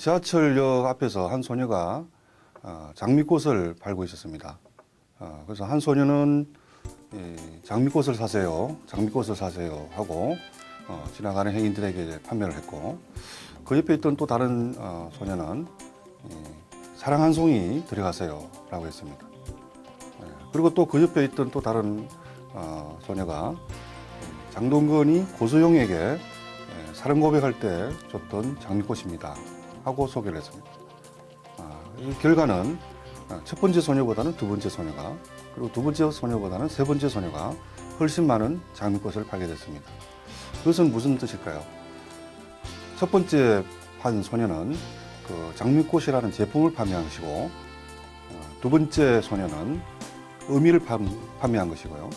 지하철역 앞에서 한 소녀가 장미꽃을 팔고 있었습니다. 그래서 한 소녀는 장미꽃을 사세요, 장미꽃을 사세요 하고 지나가는 행인들에게 판매를 했고, 그 옆에 있던 또 다른 소녀는 사랑 한 송이 들여가세요 라고 했습니다. 그리고 또 그 옆에 있던 또 다른 소녀가 장동건이 고소영에게 사랑 고백할 때 줬던 장미꽃입니다 하고 소개를 했습니다. 이 결과는 첫 번째 소녀보다는 두 번째 소녀가, 그리고 두 번째 소녀보다는 세 번째 소녀가 훨씬 많은 장미꽃을 팔게 됐습니다. 그것은 무슨 뜻일까요? 첫 번째 판 소녀는 그 장미꽃이라는 제품을 판매한 것이고, 두 번째 소녀는 의미를 판매한 것이고요.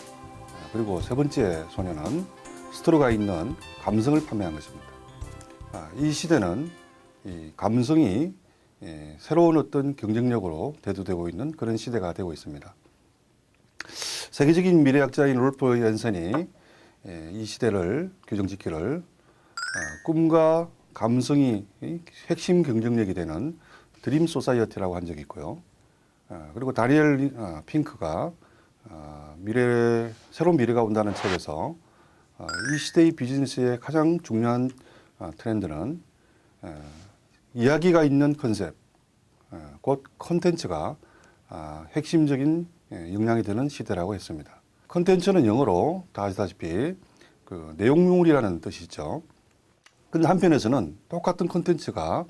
그리고 세 번째 소녀는 스토리가 있는 감성을 판매한 것입니다. 이 시대는 이 감성이 새로운 어떤 경쟁력으로 대두되고 있는 그런 시대가 되고 있습니다. 세계적인 미래학자인 롤프 얀센이 이 시대를 규정짓기를 꿈과 감성이 핵심 경쟁력이 되는 드림 소사이어티라고 한 적이 있고요. 그리고 다니엘 핑크가 새로운 미래가 온다는 책에서 이 시대의 비즈니스의 가장 중요한 트렌드는 이야기가 있는 컨셉, 곧 컨텐츠가 핵심적인 역량이 되는 시대라고 했습니다. 컨텐츠는 영어로 다 아시다시피 그 내용물이라는 뜻이 있죠. 근데 한편에서는 똑같은 컨텐츠가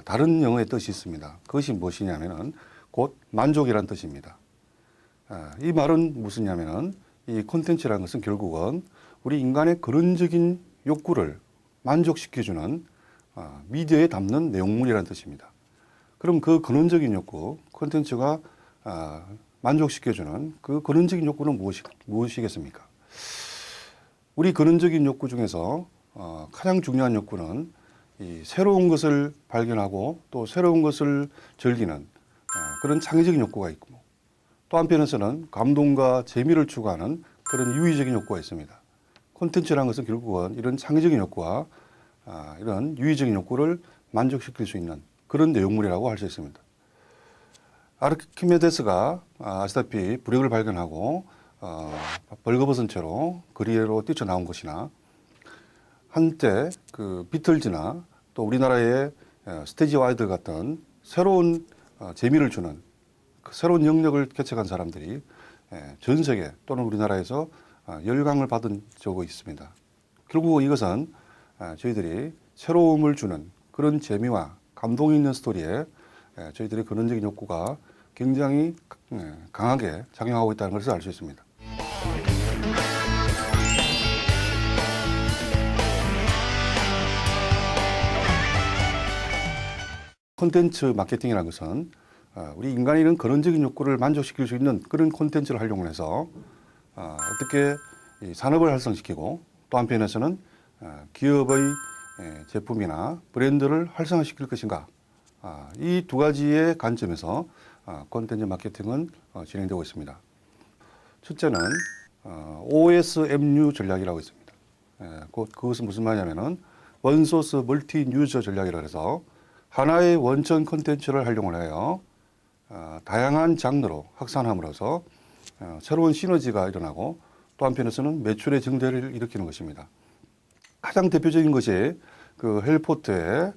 다른 영어의 뜻이 있습니다. 그것이 무엇이냐면은 곧 만족이라는 뜻입니다. 이 말은 무엇이냐면은 이 콘텐츠라는 것은 결국은 우리 인간의 근원적인 욕구를 만족시켜주는 미디어에 담는 내용물이라는 뜻입니다. 그럼 그 근원적인 욕구, 콘텐츠가 만족시켜주는 그 근원적인 욕구는 무엇이겠습니까? 우리 근원적인 욕구 중에서 가장 중요한 욕구는 이 새로운 것을 발견하고 또 새로운 것을 즐기는 그런 창의적인 욕구가 있고, 또 한편에서는 감동과 재미를 추구하는 그런 유의적인 욕구가 있습니다. 콘텐츠라는 것은 결국은 이런 창의적인 욕구와 이런 유의적인 욕구를 만족시킬 수 있는 그런 내용물이라고 할 수 있습니다. 아르키메데스가 아시다시피 불역을 발견하고 벌거벗은 채로 거리로 뛰쳐나온 것이나, 한때 그 비틀즈나 또 우리나라의 스테이지 와이드 같은 새로운 재미를 주는 그 새로운 영역을 개척한 사람들이 전 세계 또는 우리나라에서 열광을 받은 적이 있습니다. 결국 이것은 저희들이 새로움을 주는 그런 재미와 감동이 있는 스토리에 저희들의 근원적인 욕구가 굉장히 강하게 작용하고 있다는 것을 알 수 있습니다. 콘텐츠 마케팅이라는 것은 우리 인간의 이런 근원적인 욕구를 만족시킬 수 있는 그런 콘텐츠를 활용을 해서 어떻게 산업을 활성시키고, 또 한편에서는 기업의 제품이나 브랜드를 활성화시킬 것인가, 이 두 가지의 관점에서 콘텐츠 마케팅은 진행되고 있습니다. 첫째는 OSMU 전략이라고 있습니다. 그것은 무슨 말이냐면은 원소스 멀티 유저 전략이라고 해서 하나의 원천 콘텐츠를 활용을 해요. 다양한 장르로 확산함으로써 새로운 시너지가 일어나고, 또 한편에서는 매출의 증대를 일으키는 것입니다. 가장 대표적인 것이 그 해리포터의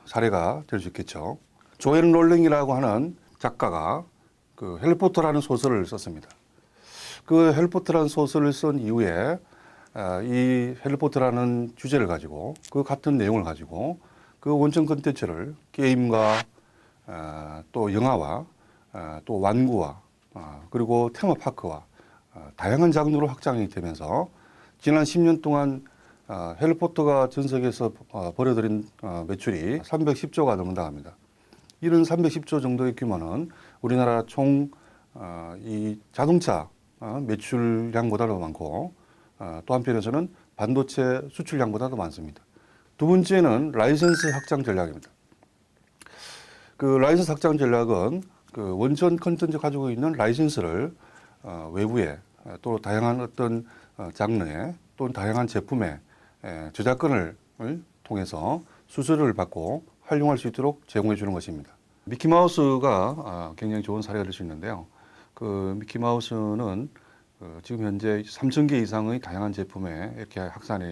사례가 될 수 있겠죠. 조앤 롤링이라고 하는 작가가 그 해리포터라는 소설을 썼습니다. 그 해리포터라는 소설을 쓴 이후에 이 해리포터라는 주제를 가지고 그 같은 내용을 가지고 그 원천 콘텐츠를 게임과 또 영화와 또 완구와 그리고 테마파크와 다양한 장르로 확장이 되면서 지난 10년 동안 해리포터가 전 세계에서 벌여들인 매출이 310조가 넘는다고 합니다. 이런 310조 정도의 규모는 우리나라 총 이 자동차 매출량보다도 많고, 또 한편에서는 반도체 수출량보다도 많습니다. 두 번째는 라이선스 확장 전략입니다. 그 라이선스 확장 전략은 그 원천 컨텐츠 가지고 있는 라이선스를 외부에 또 다양한 어떤 장르에 또는 다양한 제품에 저작권을 통해서 수수료를 받고 활용할 수 있도록 제공해 주는 것입니다. 미키마우스가 굉장히 좋은 사례가 될 수 있는데요. 그 미키마우스는 지금 현재 3,000개 이상의 다양한 제품에 이렇게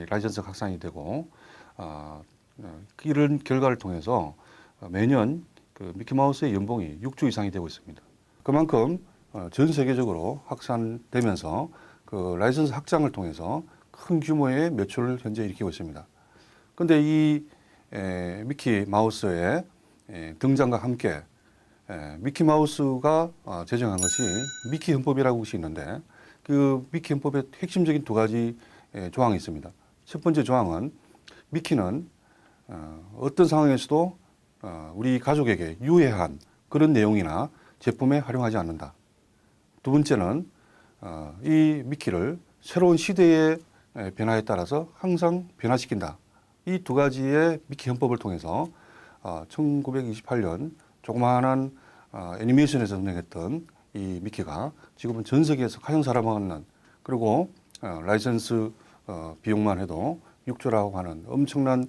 라이선스 확산이 되고, 이런 결과를 통해서 매년 그 미키마우스의 연봉이 6조 이상이 되고 있습니다. 그만큼 전 세계적으로 확산되면서 그 라이선스 확장을 통해서 큰 규모의 매출을 현재 일으키고 있습니다. 그런데 이 미키마우스의 등장과 함께 미키마우스가 제정한 것이 미키 헌법이라고 것이 있는데, 그 미키 헌법의 핵심적인 두 가지 조항이 있습니다. 첫 번째 조항은 미키는 어떤 상황에서도 우리 가족에게 유해한 그런 내용이나 제품에 활용하지 않는다. 두 번째는 이 미키를 새로운 시대의 변화에 따라서 항상 변화시킨다. 이 두 가지의 미키 헌법을 통해서 1928년 조그마한 애니메이션에서 등장했던 이 미키가 지금은 전 세계에서 가장 사랑받는, 그리고 라이선스 비용만 해도 6조라고 하는 엄청난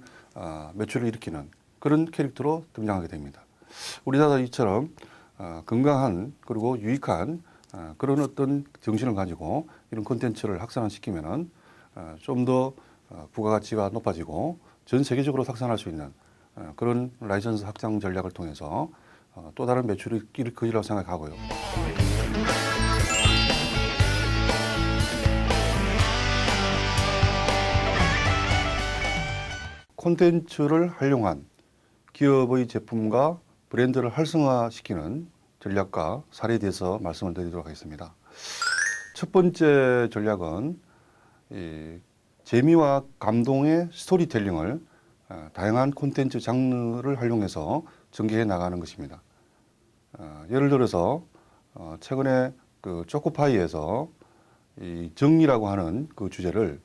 매출을 일으키는 그런 캐릭터로 등장하게 됩니다. 우리나라 이처럼 건강한 그리고 유익한 그런 어떤 정신을 가지고 이런 콘텐츠를 확산시키면은 좀 더 부가가치가 높아지고 전 세계적으로 확산할 수 있는 그런 라이선스 확장 전략을 통해서 또 다른 매출을 일으키리라고 생각하고요. 콘텐츠를 활용한 기업의 제품과 브랜드를 활성화시키는 전략과 사례에 대해서 말씀을 드리도록 하겠습니다. 첫 번째 전략은 재미와 감동의 스토리텔링을 다양한 콘텐츠 장르를 활용해서 전개해 나가는 것입니다. 예를 들어서 최근에 그 초코파이에서 이 정의라고 하는 그 주제를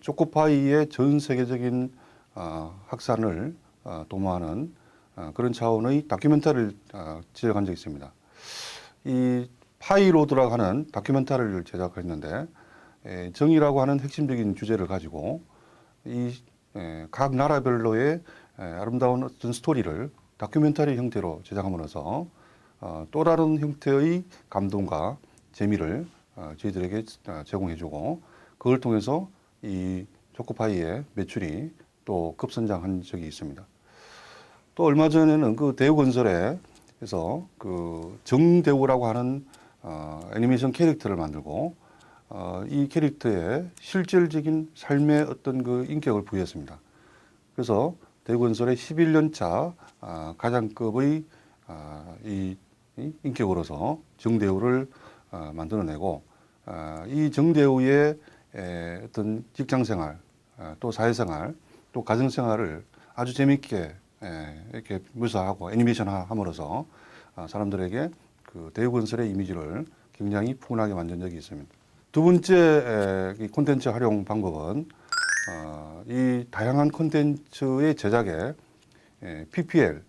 초코파이의 전 세계적인 확산을 도모하는 그런 차원의 다큐멘터리를 제작한 적이 있습니다. 이 파이로드라고 하는 다큐멘터리를 제작했는데, 정의라고 하는 핵심적인 주제를 가지고 이 각 나라별로의 아름다운 어떤 스토리를 다큐멘터리 형태로 제작함으로써 또 다른 형태의 감동과 재미를 저희들에게 제공해주고, 그걸 통해서 이 초코파이의 매출이 또 급선장한 적이 있습니다. 또 얼마 전에는 그 대우건설에서 그 정대우라고 하는 애니메이션 캐릭터를 만들고 이 캐릭터에 실질적인 삶의 어떤 그 인격을 부여했습니다. 그래서 대우건설의 11년차 가장급의 이 인격으로서 정대우를 만들어내고, 이 정대우의 어떤 직장생활, 또 사회생활, 또 가정생활을 아주 재미있게 이렇게 묘사하고 애니메이션함으로써 사람들에게 그 대우건설의 이미지를 굉장히 푸근하게 만든 적이 있습니다. 두 번째 콘텐츠 활용 방법은 이 다양한 콘텐츠의 제작에 PPL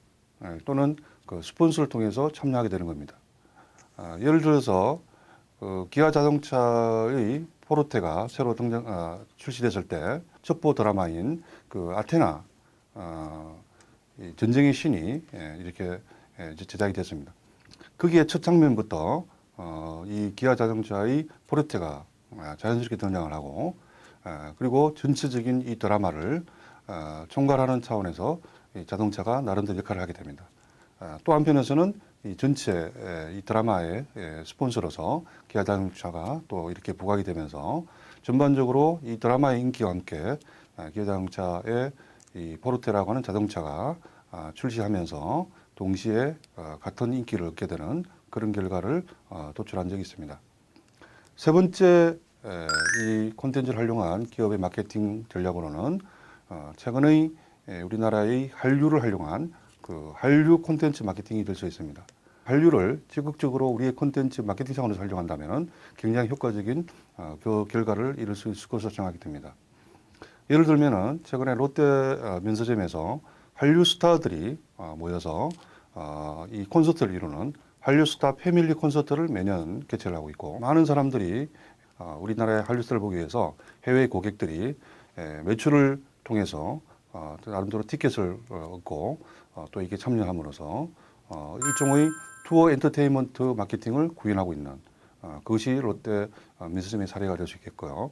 또는 그 스폰서를 통해서 참여하게 되는 겁니다. 예를 들어서 기아 자동차의 포르테가 새로 출시됐을 때 첩보 드라마인 그 아테나 전쟁의 신이 이렇게 제작이 됐습니다. 거기에 첫 장면부터 이 기아 자동차의 포르테가 자연스럽게 등장을 하고, 그리고 전체적인 이 드라마를 총괄하는 차원에서 이 자동차가 나름대로 역할을 하게 됩니다. 또 한편에서는 이 전체 이 드라마의 스폰서로서 기아 자동차가 또 이렇게 부각이 되면서 전반적으로 이 드라마의 인기와 함께 기아 자동차의 이 포르테라고 하는 자동차가 출시하면서 동시에 같은 인기를 얻게 되는 그런 결과를 도출한 적이 있습니다. 세 번째 이 콘텐츠를 활용한 기업의 마케팅 전략으로는 최근의 우리나라의 한류를 활용한 그 한류 콘텐츠 마케팅이 될 수 있습니다. 한류를 적극적으로 우리의 콘텐츠 마케팅 차원에서 활용한다면 굉장히 효과적인 그 결과를 이룰 수 있을 것으로 생각이 됩니다. 예를 들면은 최근에 롯데 면서점에서 한류 스타들이 모여서 이 콘서트를 이루는 한류 스타 패밀리 콘서트를 매년 개최를 하고 있고, 많은 사람들이 우리나라의 한류 스타를 보기 위해서 해외 고객들이 매출을 통해서 나름대로 티켓을 얻고 또 이게 참여함으로써 일종의 투어 엔터테인먼트 마케팅을 구현하고 있는 그것이 롯데 민서점의 사례가 될 수 있겠고요.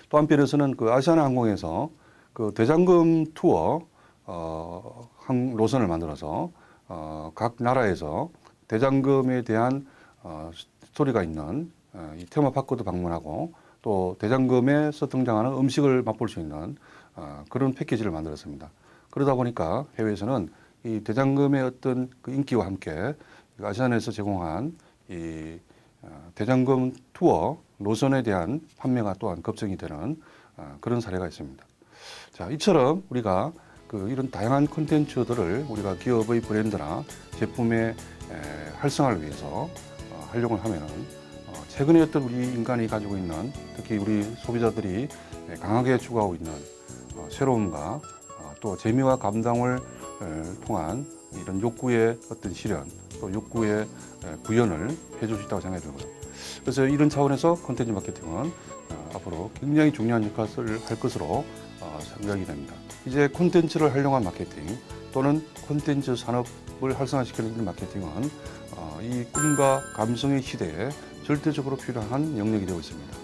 또 한편에서는 그 아시아나항공에서 그 대장금 투어 항 노선을 만들어서 각 나라에서 대장금에 대한 스토리가 있는 이 테마파크도 방문하고 또 대장금에서 등장하는 음식을 맛볼 수 있는 그런 패키지를 만들었습니다. 그러다 보니까 해외에서는 이 대장금의 어떤 그 인기와 함께 아시아나에서 제공한 이 대장금 투어 노선에 대한 판매가 또한 급증이 되는 그런 사례가 있습니다. 자, 이처럼 우리가 이런 다양한 콘텐츠들을 우리가 기업의 브랜드나 제품의 활성화를 위해서 활용을 하면은 최근에 어떤 우리 인간이 가지고 있는 특히 우리 소비자들이 강하게 추구하고 있는 새로움과 또 재미와 감당을 통한 이런 욕구의 어떤 실현 또 욕구의 구현을 해줄 수 있다고 생각이 들고요. 그래서 이런 차원에서 콘텐츠 마케팅은 앞으로 굉장히 중요한 역할을 할 것으로 생각이 됩니다. 이제 콘텐츠를 활용한 마케팅 또는 콘텐츠 산업을 활성화시키는 마케팅은 이 꿈과 감성의 시대에 절대적으로 필요한 영역이 되고 있습니다.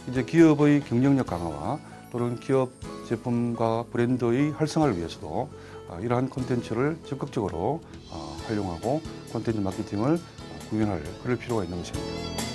이제 기업의 경쟁력 강화와 또는 기업 제품과 브랜드의 활성화를 위해서도 이러한 콘텐츠를 적극적으로 활용하고 콘텐츠 마케팅을 구현할 그럴 필요가 있는 것입니다.